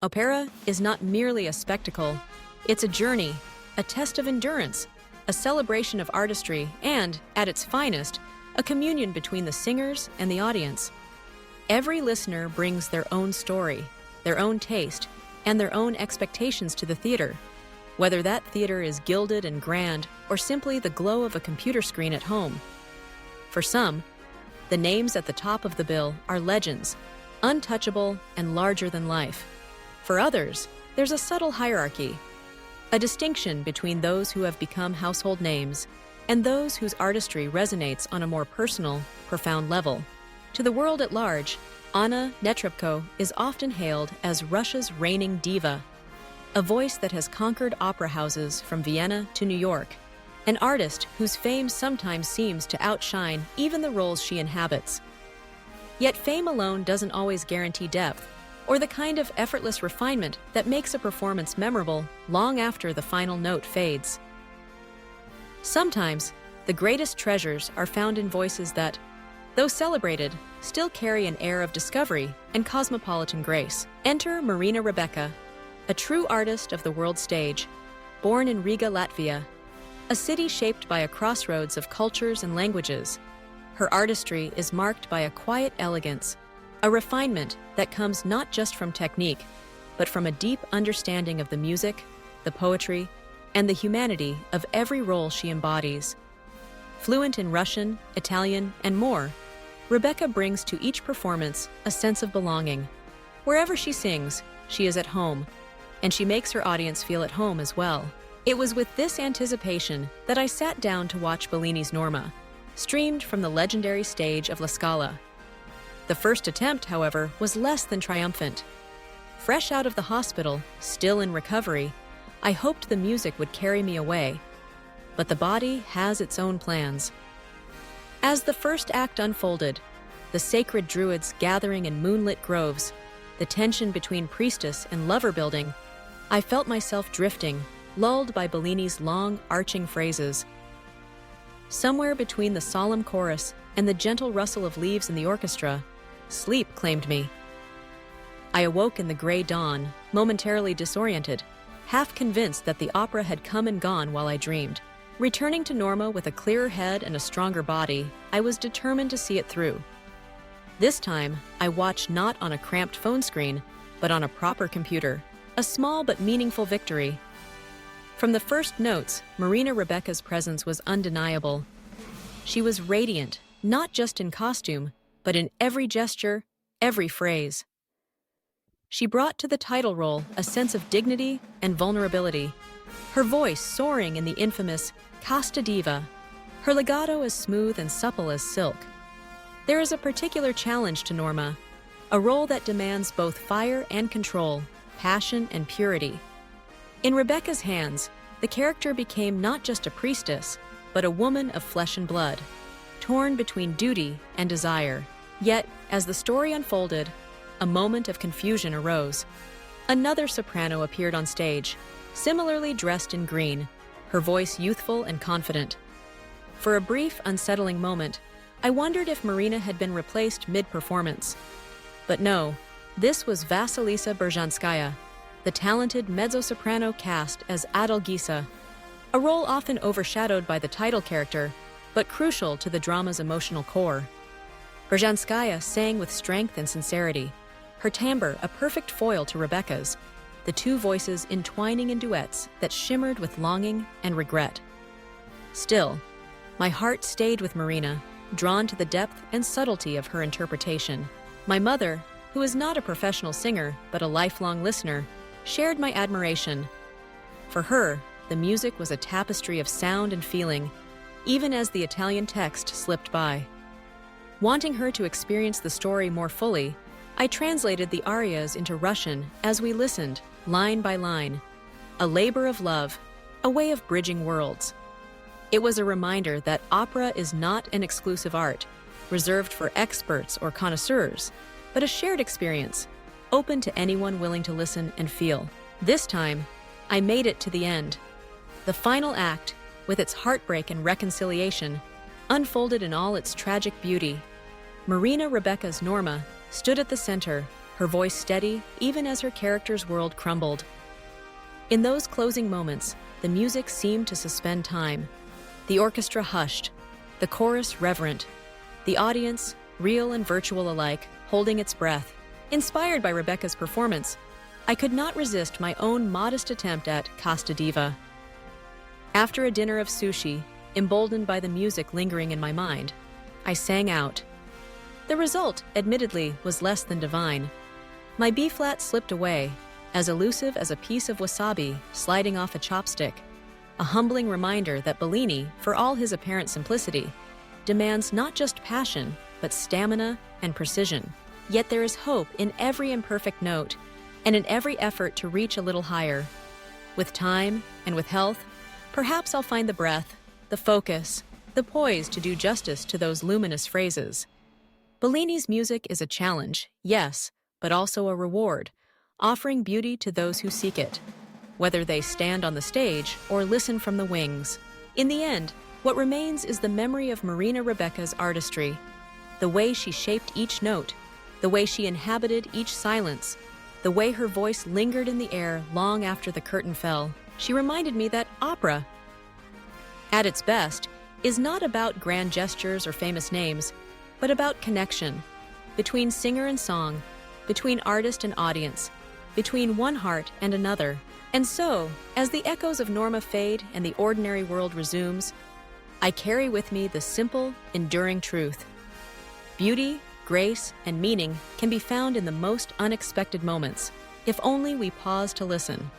Opera is not merely a spectacle, it's a journey, a test of endurance, a celebration of artistry, and, at its finest, a communion between the singers and the audience. Every listener brings their own story, their own taste, and their own expectations to the theater, whether that theater is gilded and grand or simply the glow of a computer screen at home. For some, the names at the top of the bill are legends, untouchable and larger than life. For others, there's a subtle hierarchy, a distinction between those who have become household names and those whose artistry resonates on a more personal, profound level. To the world at large, Anna Netrebko is often hailed as Russia's reigning diva, a voice that has conquered opera houses from Vienna to New York, an artist whose fame sometimes seems to outshine even the roles she inhabits. Yet fame alone doesn't always guarantee depth, or the kind of effortless refinement that makes a performance memorable long after the final note fades. Sometimes, the greatest treasures are found in voices that, though celebrated, still carry an air of discovery and cosmopolitan grace. Enter Marina Rebeka, a true artist of the world stage, born in Riga, Latvia, a city shaped by a crossroads of cultures and languages. Her artistry is marked by a quiet elegance, a refinement that comes not just from technique, but from a deep understanding of the music, the poetry, and the humanity of every role she embodies. Fluent in Russian, Italian, and more, Rebeka brings to each performance a sense of belonging. Wherever she sings, she is at home, and she makes her audience feel at home as well. It was with this anticipation that I sat down to watch Bellini's Norma, streamed from the legendary stage of La Scala. The first attempt, however, was less than triumphant. Fresh out of the hospital, still in recovery, I hoped the music would carry me away. But the body has its own plans. As the first act unfolded, the sacred druids gathering in moonlit groves, the tension between priestess and lover building, I felt myself drifting, lulled by Bellini's long, arching phrases. Somewhere between the solemn chorus and the gentle rustle of leaves in the orchestra, sleep claimed me. I awoke in the gray dawn, momentarily disoriented, half convinced that the opera had come and gone while I dreamed. Returning to Norma with a clearer head and a stronger body, I was determined to see it through. This time, I watched not on a cramped phone screen, but on a proper computer, a small but meaningful victory. From the first notes, Marina Rebeka's presence was undeniable. She was radiant, not just in costume, but in every gesture, every phrase. She brought to the title role a sense of dignity and vulnerability, her voice soaring in the infamous Casta Diva, her legato as smooth and supple as silk. There is a particular challenge to Norma, a role that demands both fire and control, passion and purity. In Rebeka's hands, the character became not just a priestess, but a woman of flesh and blood, torn between duty and desire. Yet, as the story unfolded, a moment of confusion arose. Another soprano appeared on stage, similarly dressed in green, her voice youthful and confident. For a brief, unsettling moment, I wondered if Marina had been replaced mid-performance. But no, this was Vasilisa Berzhanskaya, the talented mezzo-soprano cast as Adalgisa, a role often overshadowed by the title character, but crucial to the drama's emotional core. Berzhanskaya sang with strength and sincerity, her timbre a perfect foil to Rebeka's, the two voices entwining in duets that shimmered with longing and regret. Still, my heart stayed with Marina, drawn to the depth and subtlety of her interpretation. My mother, who is not a professional singer but a lifelong listener, shared my admiration. For her, the music was a tapestry of sound and feeling, even as the Italian text slipped by. Wanting her to experience the story more fully, I translated the arias into Russian as we listened, line by line. A labor of love, a way of bridging worlds. It was a reminder that opera is not an exclusive art, reserved for experts or connoisseurs, but a shared experience, open to anyone willing to listen and feel. This time, I made it to the end. The final act, with its heartbreak and reconciliation, unfolded in all its tragic beauty. Marina Rebeka's Norma stood at the center, her voice steady even as her character's world crumbled. In those closing moments, the music seemed to suspend time. The orchestra hushed, the chorus reverent, the audience, real and virtual alike, holding its breath. Inspired by Rebecca's performance, I could not resist my own modest attempt at Casta Diva. After a dinner of sushi, emboldened by the music lingering in my mind, I sang out. The result, admittedly, was less than divine. My B-flat slipped away, as elusive as a piece of wasabi sliding off a chopstick, a humbling reminder that Bellini, for all his apparent simplicity, demands not just passion, but stamina and precision. Yet there is hope in every imperfect note, and in every effort to reach a little higher. With time and with health, perhaps I'll find the breath, the focus, the poise to do justice to those luminous phrases. Bellini's music is a challenge, yes, but also a reward, offering beauty to those who seek it, whether they stand on the stage or listen from the wings. In the end, what remains is the memory of Marina Rebecca's artistry, the way she shaped each note, the way she inhabited each silence, the way her voice lingered in the air long after the curtain fell. She reminded me that opera, at its best, is not about grand gestures or famous names, but about connection, between singer and song, between artist and audience, between one heart and another. And so, as the echoes of Norma fade and the ordinary world resumes, I carry with me the simple, enduring truth. Beauty, grace, and meaning can be found in the most unexpected moments, if only we pause to listen.